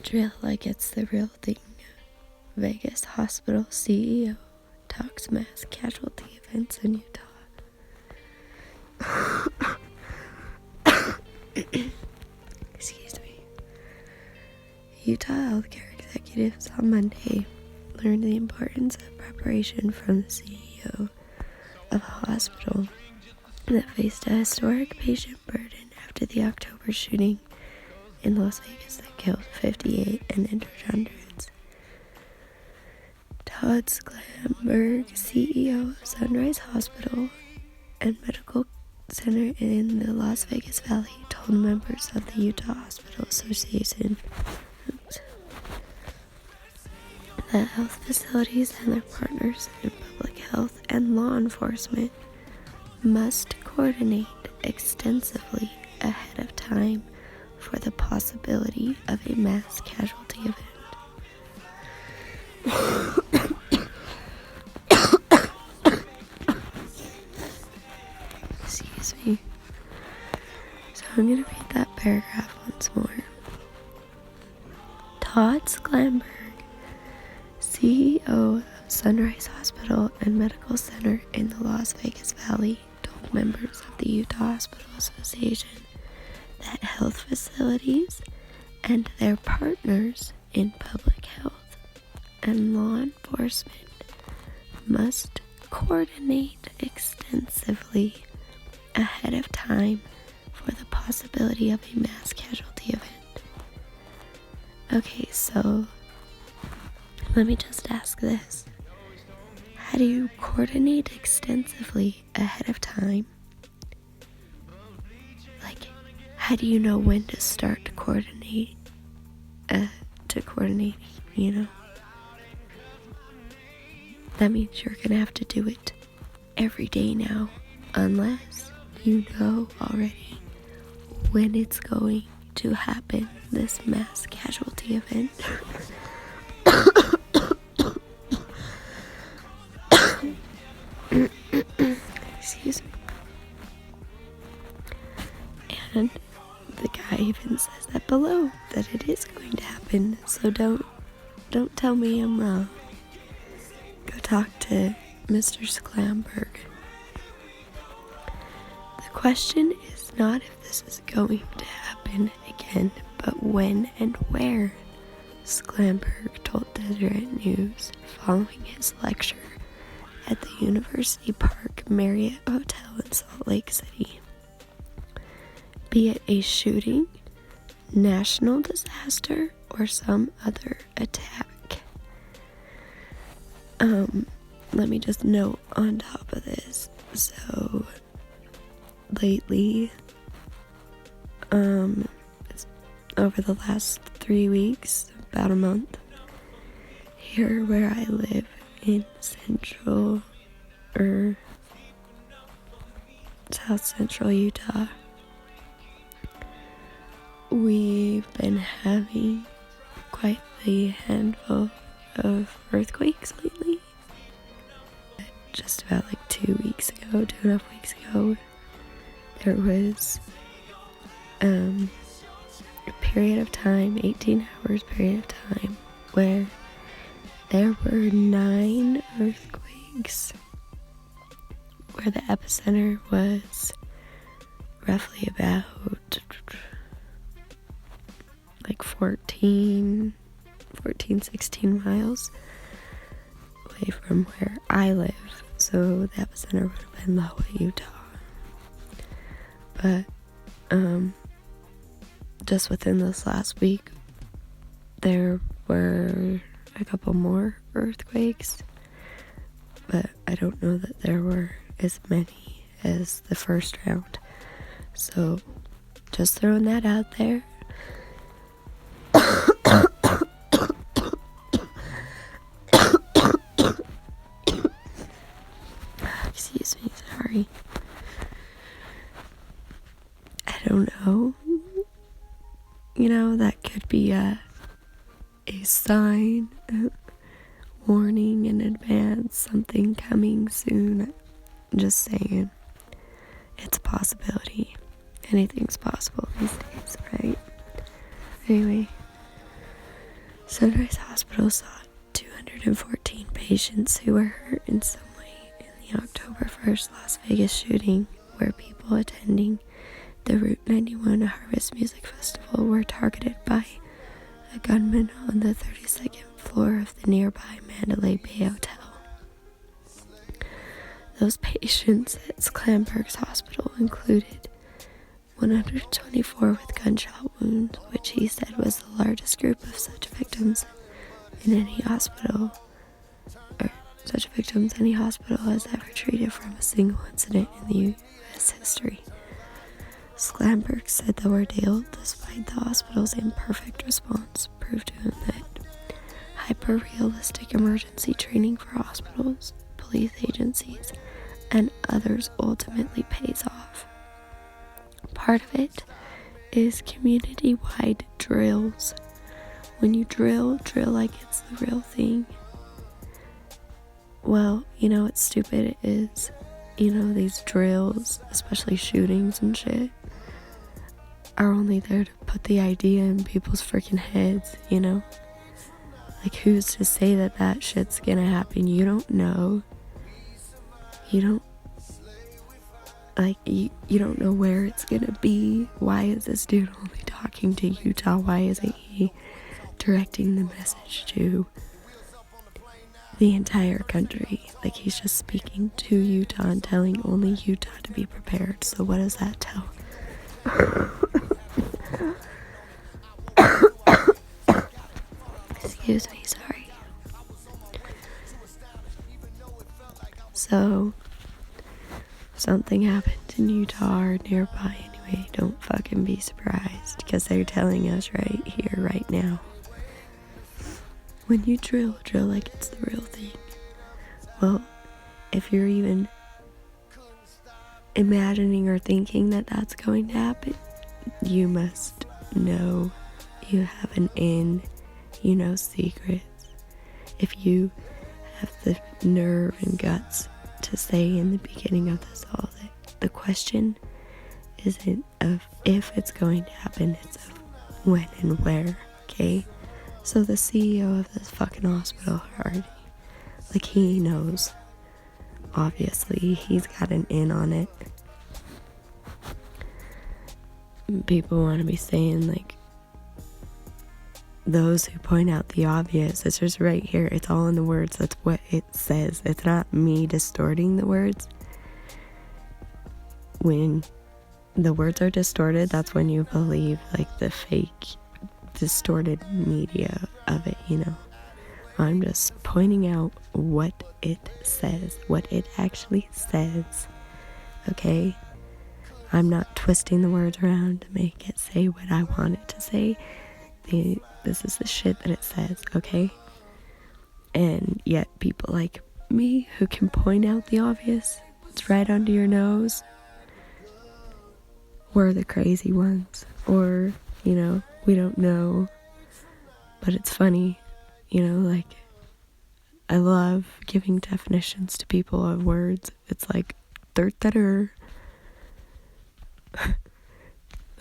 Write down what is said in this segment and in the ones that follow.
Drill like it's the real thing. Vegas hospital CEO talks mass casualty events in Utah. Excuse me. Utah healthcare executives on Monday learned the importance of preparation from the CEO of a hospital that faced a historic patient burden after the October shooting in Las Vegas that killed 58 and injured hundreds. Todd Sklamberg, CEO of Sunrise Hospital and Medical Center in the Las Vegas Valley, told members of the Utah Hospital Association that health facilities and their partners in public health and law enforcement must coordinate extensively ahead of time for the possibility of a mass casualty event. Excuse me. So I'm going to read that paragraph once more. Todd Sklamberg, CEO of Sunrise Hospital and Medical Center in the Las Vegas Valley, told members of the Utah Hospital Association that health facilities and their partners in public health and law enforcement must coordinate extensively ahead of time for the possibility of a mass casualty event. Okay, so let me just ask this. How do you coordinate extensively ahead of time? Like, how do you know when to start to coordinate, you know? That means you're gonna have to do it every day now, unless you know already when it's going to happen, this mass casualty event. Excuse me. And the guy even says that below, that it is going to happen, so don't tell me I'm wrong. Go talk to Mr. Sklamberg. The question is not if this is going to happen again, but when and where, Sklamberg told Deseret News following his lecture at the University Park Marriott Hotel in Salt Lake City. Be it a shooting, national disaster, or some other attack. Let me just note on top of this. So, lately, over the last 3 weeks, about a month, here where I live in South Central Utah, we've been having quite a handful of earthquakes lately. Just about like 2.5 weeks ago, there was a period of time, 18 hours period of time, where there were 9 earthquakes, where the epicenter was roughly about like 16 miles away from where I live. So the epicenter would have been Loa, Utah. But just within this last week, there were a couple more earthquakes, but I don't know that there were as many as the first round. So just throwing that out there. Excuse me, sorry. I don't know. You know, that could be a sign, warning in advance, something coming soon. I'm just saying, it's a possibility. Anything's possible these days, right? Anyway, Sunrise Hospital saw 214 patients who were hurt in some way in the October 1st Las Vegas shooting, where people attending the Route 91 Harvest Music Festival were targeted by a gunman on the 32nd floor of the nearby Mandalay Bay Hotel. Those patients at Sklamberg's hospital included 124 with gunshot wounds, which he said was the largest group of such victims in any hospital, or such victims any hospital has ever treated from a single incident in the U.S. history. Sklamberg said the ordeal, despite the hospital's imperfect response, proved to him that hyper-realistic emergency training for hospitals, police agencies, and others ultimately pays off. Part of it is community-wide drills. When you drill like it's the real thing. Well, you know what's stupid is, these drills, especially shootings and shit, are only there to put the idea in people's freaking heads, Like, who's to say that shit's gonna happen? You don't know. You don't know where it's gonna be. Why is this dude only talking to Utah? Why isn't he directing the message to the entire country? Like, he's just speaking to Utah and telling only Utah to be prepared. So what does that tell? Excuse me, sorry. So, if something happens in Utah or nearby anyway, don't fucking be surprised, because they're telling us right here, right now. When you drill like it's the real thing. Well, if you're even imagining or thinking that that's going to happen, you must know you have an in, you know secrets. If you have the nerve and guts to say in the beginning of this all that the question isn't of if it's going to happen, it's of when and where, okay? So the CEO of this fucking hospital already, like, he knows. Obviously, he's got an in on it. People want to be saying, like, those who point out the obvious. It's just right here. It's all in the words. That's what it says. It's not me distorting the words. When the words are distorted, that's when you believe, like, the fake, distorted media of it, I'm just pointing out what it says, what it actually says, okay? I'm not twisting the words around to make it say what I want it to say. This is the shit that it says, okay? And yet people like me who can point out the obvious, it's right under your nose, we're the crazy ones. Or, we don't know, but it's funny, like, I love giving definitions to people of words. It's like,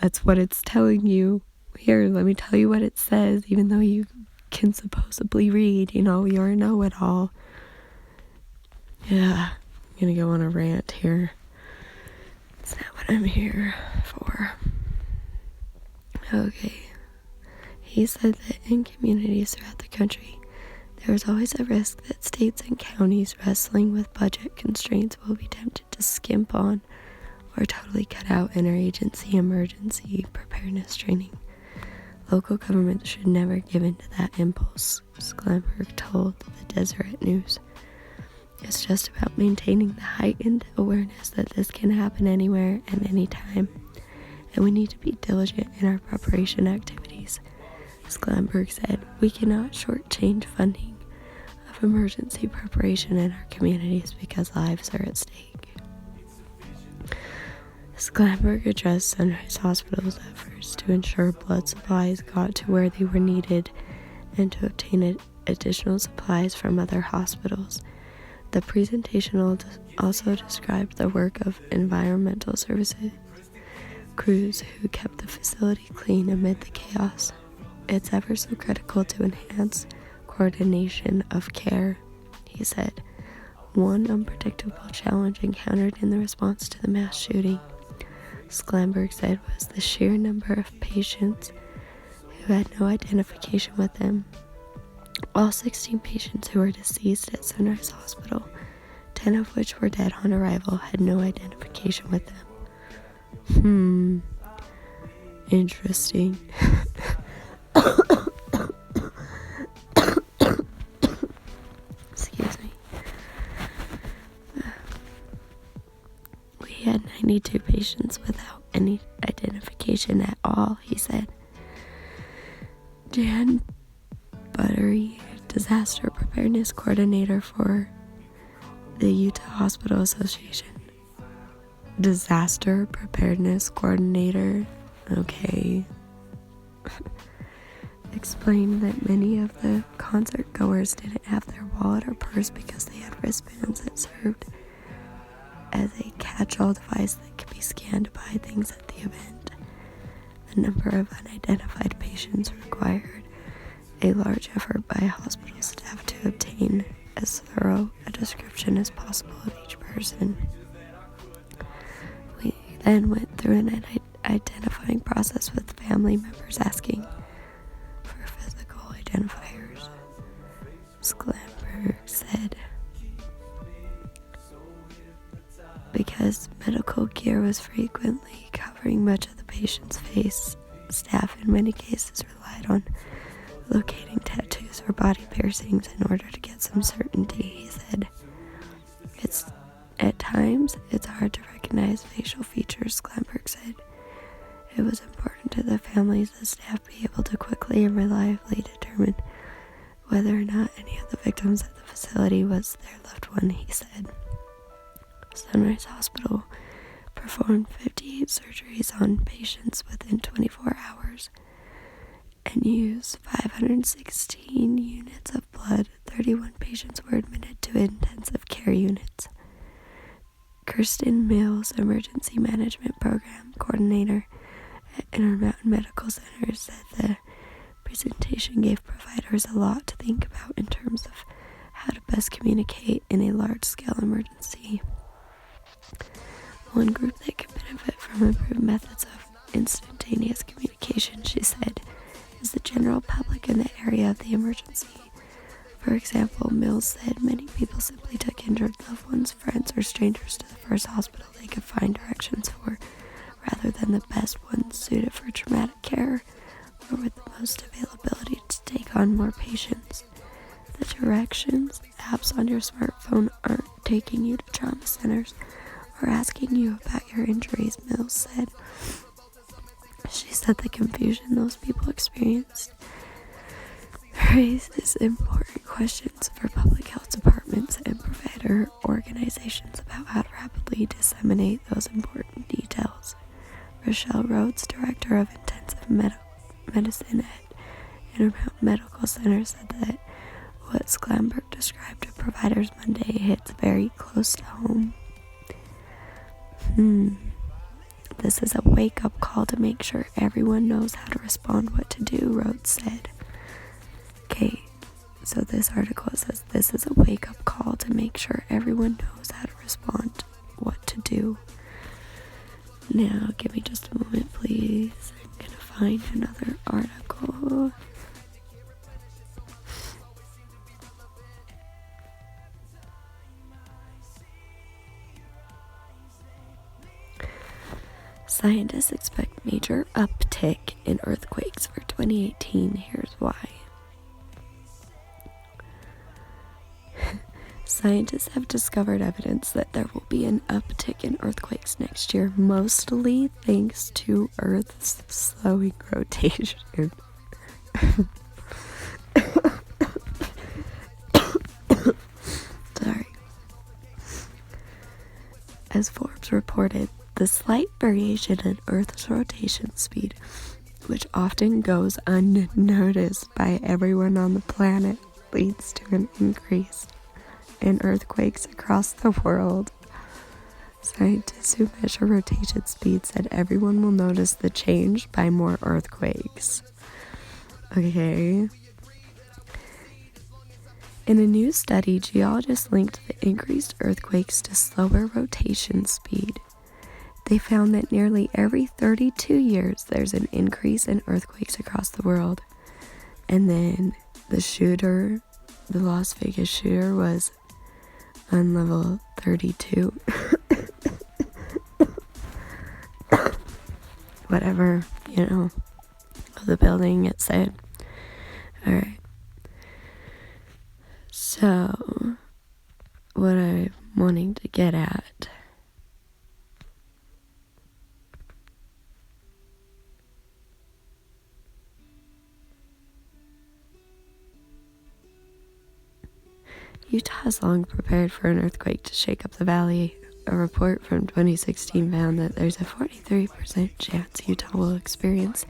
that's what it's telling you. Here, let me tell you what it says, even though you can supposedly read, you're a know-it-all. Yeah, I'm gonna go on a rant here. It's not what I'm here for. Okay. He said that in communities throughout the country, there is always a risk that states and counties wrestling with budget constraints will be tempted to skimp on or totally cut out interagency emergency preparedness training. Local governments should never give in to that impulse, Sklamberg told the Deseret News. It's just about maintaining the heightened awareness that this can happen anywhere and anytime, and we need to be diligent in our preparation activities. Sklamberg said, we cannot shortchange funding of emergency preparation in our communities because lives are at stake. Sklamberg addressed Sunrise Hospital's efforts to ensure blood supplies got to where they were needed and to obtain additional supplies from other hospitals. The presentation also described the work of environmental services crews who kept the facility clean amid the chaos. It's ever so critical to enhance coordination of care, he said. One unpredictable challenge encountered in the response to the mass shooting, Sklamberg said, was the sheer number of patients who had no identification with them. All 16 patients who were deceased at Sunrise Hospital, 10 of which were dead on arrival, had no identification with them. Interesting. Excuse me. We had 92 patients without any identification at all, he said. Jan Buttery, disaster preparedness coordinator for the Utah Hospital Association. Disaster preparedness coordinator, okay. Explained that many of the concert goers didn't have their wallet or purse because they had wristbands that served as a catch-all device that could be scanned to buy things at the event. The number of unidentified patients required a large effort by hospital staff to obtain as thorough a description as possible of each person. We then went through an identifying process with family members asking for physical identifiers, Sklamberg said. Because medical gear was frequently covering much of the patient's face, staff in many cases relied on locating tattoos or body piercings in order to get some certainty, he said. At times, it's hard to recognize facial features, Sklamberg said. It was important to the families that staff be able to quickly and reliably determine whether or not any of the victims at the facility was their loved one, he said. Sunrise Hospital performed 58 surgeries on patients within 24 hours and used 516 units of blood. 31 patients were admitted to intensive care units. Kirsten Mills, Emergency Management Program Coordinator at Intermountain Medical Center, said the presentation gave providers a lot to think about in terms of how to best communicate in a large-scale emergency. One group that could benefit from improved methods of instantaneous communication, she said, is the general public in the area of the emergency. For example, Mills said many people simply took injured loved ones, friends, or strangers to the first hospital they could find directions for, rather than the best ones suited for traumatic care or with the most availability to take on more patients. The directions apps on your smartphone aren't taking you to trauma centers or asking you about your injuries, Mills said. She said the confusion those people experienced raises important questions for public health departments and provider organizations about how to rapidly disseminate those important details. Rochelle Rhodes, director of intensive medicine at Intermountain Medical Center, said that what Sklamberg described to providers Monday hits very close to home. This is a wake-up call to make sure everyone knows how to respond, what to do, Rhodes said. Okay, so this article says this is a wake-up call to make sure everyone knows how to respond, what to do. Now, give me just a moment, please. I'm gonna find another article. Scientists expect major uptick in earthquakes for 2018. Here's why. Scientists have discovered evidence that there will be an uptick in earthquakes next year, mostly thanks to Earth's slowing rotation. Sorry. As Forbes reported, the slight variation in Earth's rotation speed, which often goes unnoticed by everyone on the planet, leads to an increase in earthquakes across the world. Scientists who measure rotation speed said everyone will notice the change by more earthquakes. Okay. In a new study, geologists linked the increased earthquakes to slower rotation speed. They found that nearly every 32 years there's an increase in earthquakes across the world. And then the Las Vegas shooter, was on level 32. Whatever, of the building, it said. Alright. So, what I'm wanting to get at. Utah has long prepared for an earthquake to shake up the valley. A report from 2016 found that there's a 43% chance Utah will experience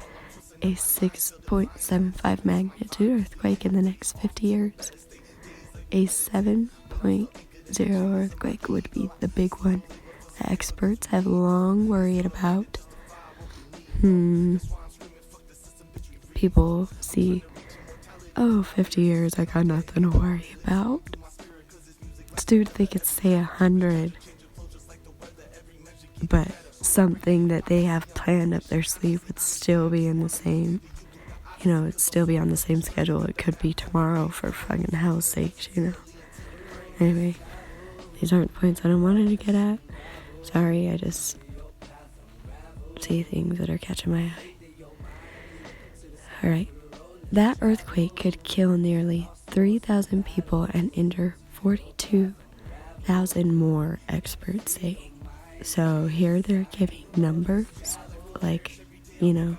a 6.75 magnitude earthquake in the next 50 years. A 7.0 earthquake would be the big one that experts have long worried about. People see, 50 years, I got nothing to worry about. Dude, they could say 100. But something that they have planned up their sleeve would still be in the same, it'd still be on the same schedule. It could be tomorrow, for fucking hell's sakes, Anyway, these aren't points I don't wanted to get at. Sorry, I just see things that are catching my eye. Alright, that earthquake could kill nearly 3,000 people and injure 42,000 more, experts say. So here they're giving numbers, like, the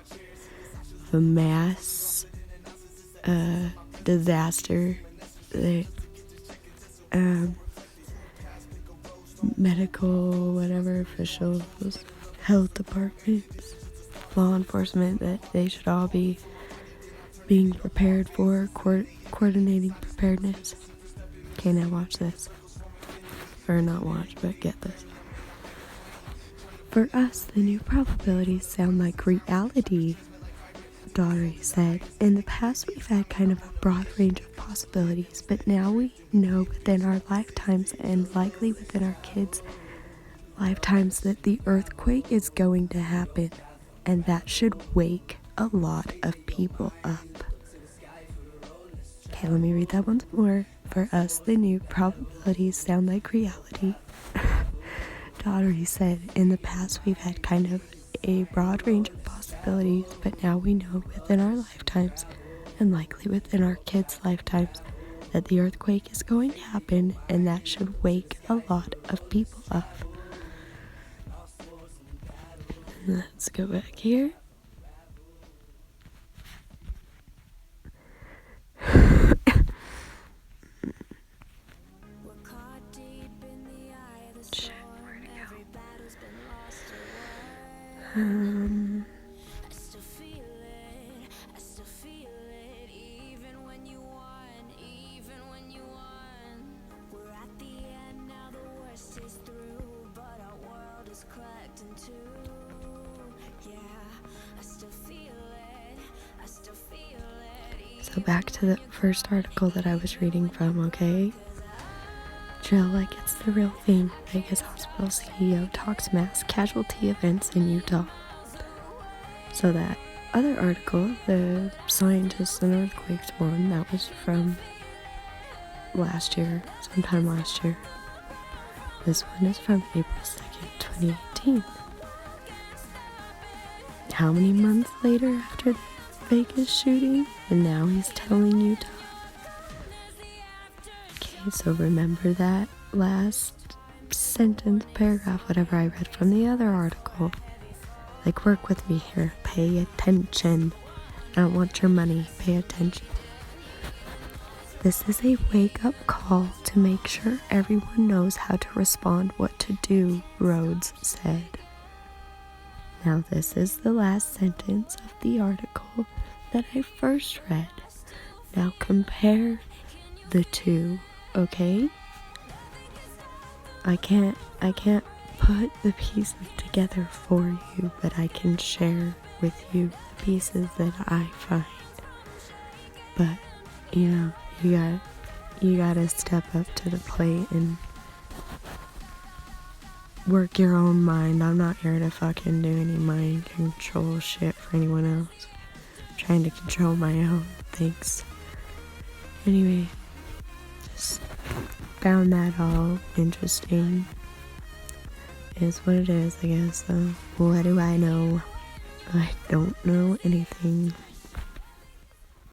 mass disaster, the medical, whatever, officials, health departments, law enforcement, that they should all be being prepared for, coordinating preparedness. Okay, now watch this. Or not watch, but get this. For us, the new probabilities sound like reality, Daughtery said. In the past, we've had kind of a broad range of possibilities, but now we know within our lifetimes and likely within our kids' lifetimes that the earthquake is going to happen, and that should wake a lot of people up. Okay, let me read that once more. For us, the new probabilities sound like reality. Daughtery said, in the past we've had kind of a broad range of possibilities, but now we know within our lifetimes, and likely within our kids' lifetimes, that the earthquake is going to happen, and that should wake a lot of people up. Let's go back here. So back to the first article that I was reading from, okay? Chill like it's the real thing. Vegas hospital CEO talks mass casualty events in Utah. So that other article, the scientists and earthquakes one, that was from sometime last year. This one is from April 2nd, 2018. How many months later after the Vegas shooting? And now he's telling Utah. Okay, so remember that last sentence, paragraph, whatever I read from the other article. Like, work with me here. Pay attention. I don't want your money. Pay attention. This is a wake-up call to make sure everyone knows how to respond, what to do, Rhodes said. Now, this is the last sentence of the article that I first read. Now compare the two, okay? I can't put the pieces together for you, but I can share with you the pieces that I find. But, you know, you gotta step up to the plate and work your own mind. I'm not here to fucking do any mind control shit for anyone else. I'm trying to control my own. Thanks. Anyway, just found that all interesting. Is what it is, I guess. So, what do I know? I don't know anything.